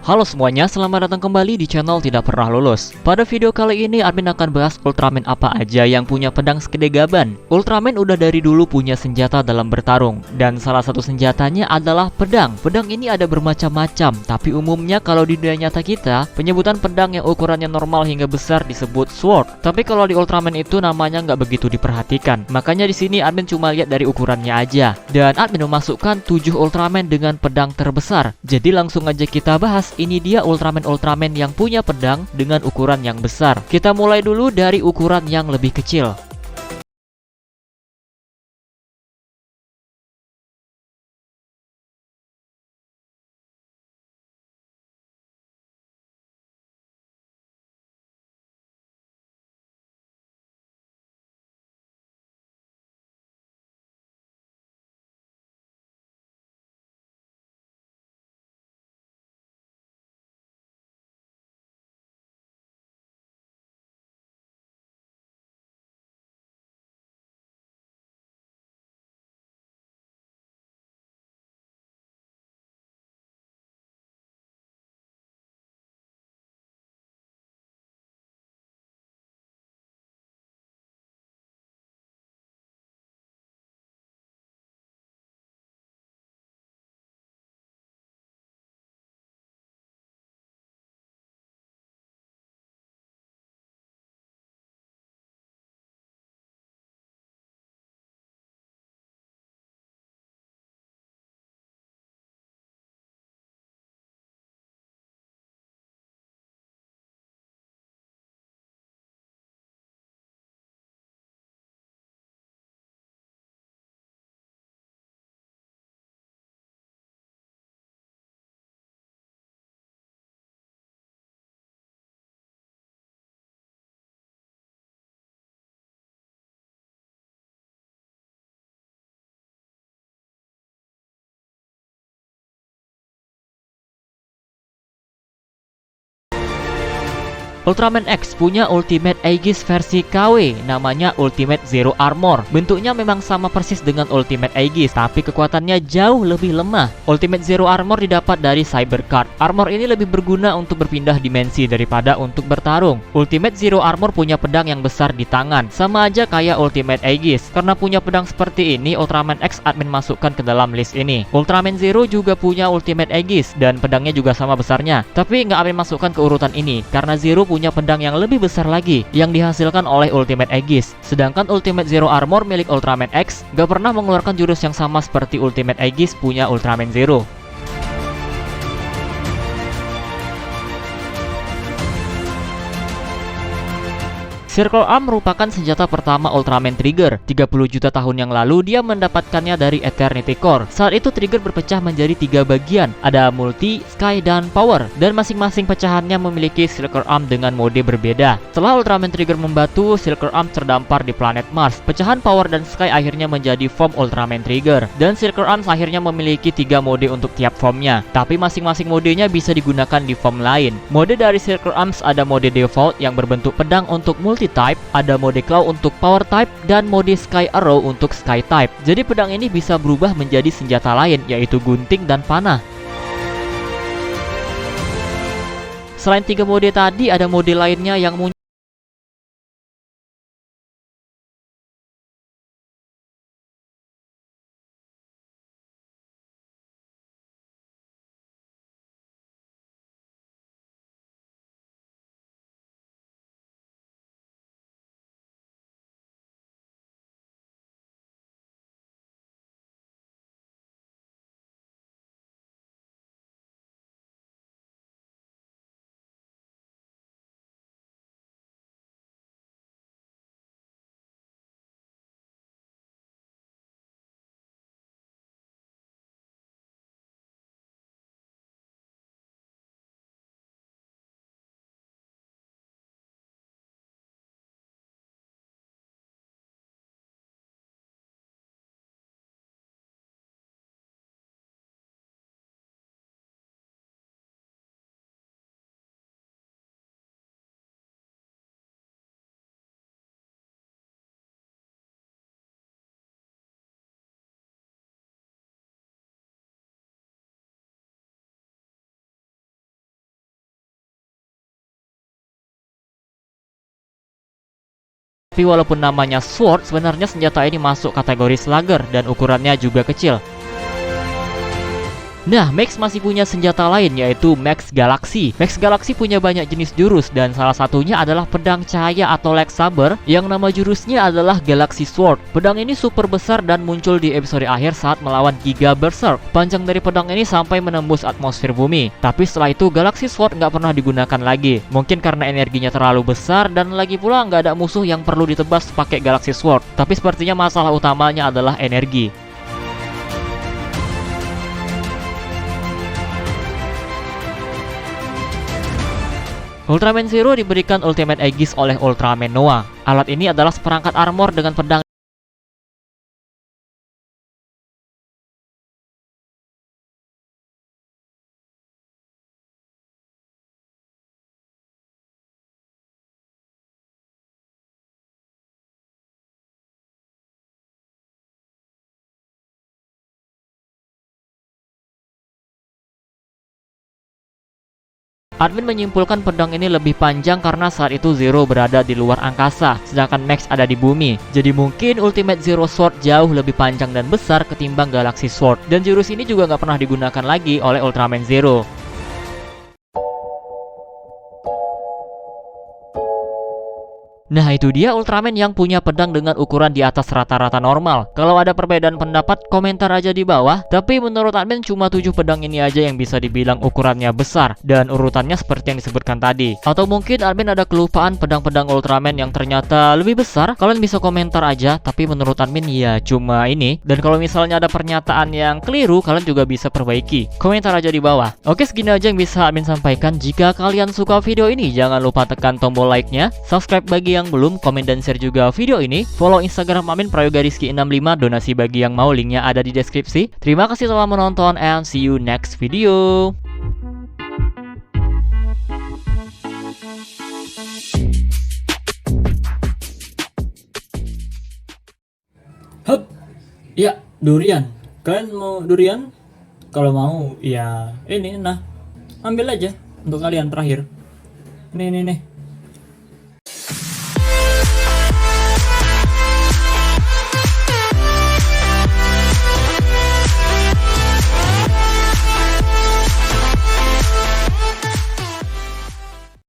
Halo semuanya, selamat datang kembali di channel Tidak Pernah Lulus. Pada video kali ini, admin akan bahas Ultraman apa aja yang punya pedang segede gaban. Ultraman udah dari dulu punya senjata dalam bertarung, dan salah satu senjatanya adalah pedang. Pedang ini ada bermacam-macam, tapi umumnya kalau di dunia nyata kita, penyebutan pedang yang ukurannya normal hingga besar disebut sword. Tapi kalau di Ultraman itu namanya nggak begitu diperhatikan. Makanya di sini admin cuma lihat dari ukurannya aja. Dan admin memasukkan 7 Ultraman dengan pedang terbesar. Jadi langsung aja kita bahas. Ini dia Ultraman yang punya pedang dengan ukuran yang besar. Kita mulai dulu dari ukuran yang lebih kecil. Ultraman X punya Ultimate Aegis versi KW, namanya Ultimate Zero Armor. Bentuknya memang sama persis dengan Ultimate Aegis, tapi kekuatannya jauh lebih lemah. Ultimate Zero Armor didapat dari Cybercard. Armor ini lebih berguna untuk berpindah dimensi daripada untuk bertarung. Ultimate Zero Armor punya pedang yang besar di tangan, sama aja kayak Ultimate Aegis. Karena punya pedang seperti ini, Ultraman X admin masukkan ke dalam list ini. Ultraman Zero juga punya Ultimate Aegis, dan pedangnya juga sama besarnya. Tapi nggak admin masukkan ke urutan ini, karena Zero punya pedang yang lebih besar lagi yang dihasilkan oleh Ultimate Aegis. Sedangkan Ultimate Zero Armor milik Ultraman X gak pernah mengeluarkan jurus yang sama seperti Ultimate Aegis punya Ultraman Zero. Circle Arm merupakan senjata pertama Ultraman Trigger. 30 juta tahun yang lalu dia mendapatkannya dari Eternity Core. Saat itu Trigger berpecah menjadi 3 bagian, ada Multi, Sky, dan Power, dan masing-masing pecahannya memiliki Circle Arm dengan mode berbeda. Setelah Ultraman Trigger membatu, Circle Arm terdampar di planet Mars. Pecahan Power dan Sky akhirnya menjadi form Ultraman Trigger, dan Circle Arm akhirnya memiliki 3 mode untuk tiap formnya. Tapi masing-masing modenya bisa digunakan di form lain. Mode dari Circle Arms ada mode Default yang berbentuk pedang untuk multi type, ada mode claw untuk power type, dan mode sky arrow untuk sky type. Jadi pedang ini bisa berubah menjadi senjata lain, yaitu gunting dan panah. Selain 3 mode tadi, ada mode lainnya yang muncul Tapi walaupun namanya Sword, sebenarnya senjata ini masuk kategori Slugger dan ukurannya juga kecil. Nah, Max masih punya senjata lain, yaitu Max Galaxy. Max Galaxy punya banyak jenis jurus, dan salah satunya adalah pedang cahaya atau lightsaber, yang nama jurusnya adalah Galaxy Sword. Pedang ini super besar dan muncul di episode akhir saat melawan Giga Berserk. Panjang dari pedang ini sampai menembus atmosfer bumi. Tapi setelah itu Galaxy Sword nggak pernah digunakan lagi. Mungkin karena energinya terlalu besar, dan lagi pula nggak ada musuh yang perlu ditebas pakai Galaxy Sword. Tapi sepertinya masalah utamanya adalah energi. Ultraman Zero diberikan Ultimate Aegis oleh Ultraman Noah. Alat ini adalah seperangkat armor dengan pedang Admin menyimpulkan pedang ini lebih panjang karena saat itu Zero berada di luar angkasa, sedangkan Max ada di bumi. Jadi mungkin Ultimate Zero Sword jauh lebih panjang dan besar ketimbang Galaxy Sword. Dan jurus ini juga nggak pernah digunakan lagi oleh Ultraman Zero. Nah, itu dia Ultraman yang punya pedang dengan ukuran di atas rata-rata normal. Kalau ada perbedaan pendapat, komentar aja di bawah. Tapi menurut admin cuma 7 pedang ini aja yang bisa dibilang ukurannya besar, dan urutannya seperti yang disebutkan tadi. Atau mungkin admin ada kelupaan pedang-pedang Ultraman yang ternyata lebih besar. Kalian bisa komentar aja, tapi menurut admin ya cuma ini. Dan kalau misalnya ada pernyataan yang keliru, kalian juga bisa perbaiki. Komentar aja di bawah. Oke, segini aja yang bisa admin sampaikan. Jika kalian suka video ini, jangan lupa tekan tombol like-nya, subscribe bagi yang belum, komen dan share juga video ini, follow Instagram Amin Prayogariski65, donasi bagi yang mau, linknya ada di deskripsi. Terima kasih telah menonton and see you next video. Hup, ya durian. Kalian mau durian? Kalau mau, ya ini, nah ambil aja untuk kalian terakhir. Nih.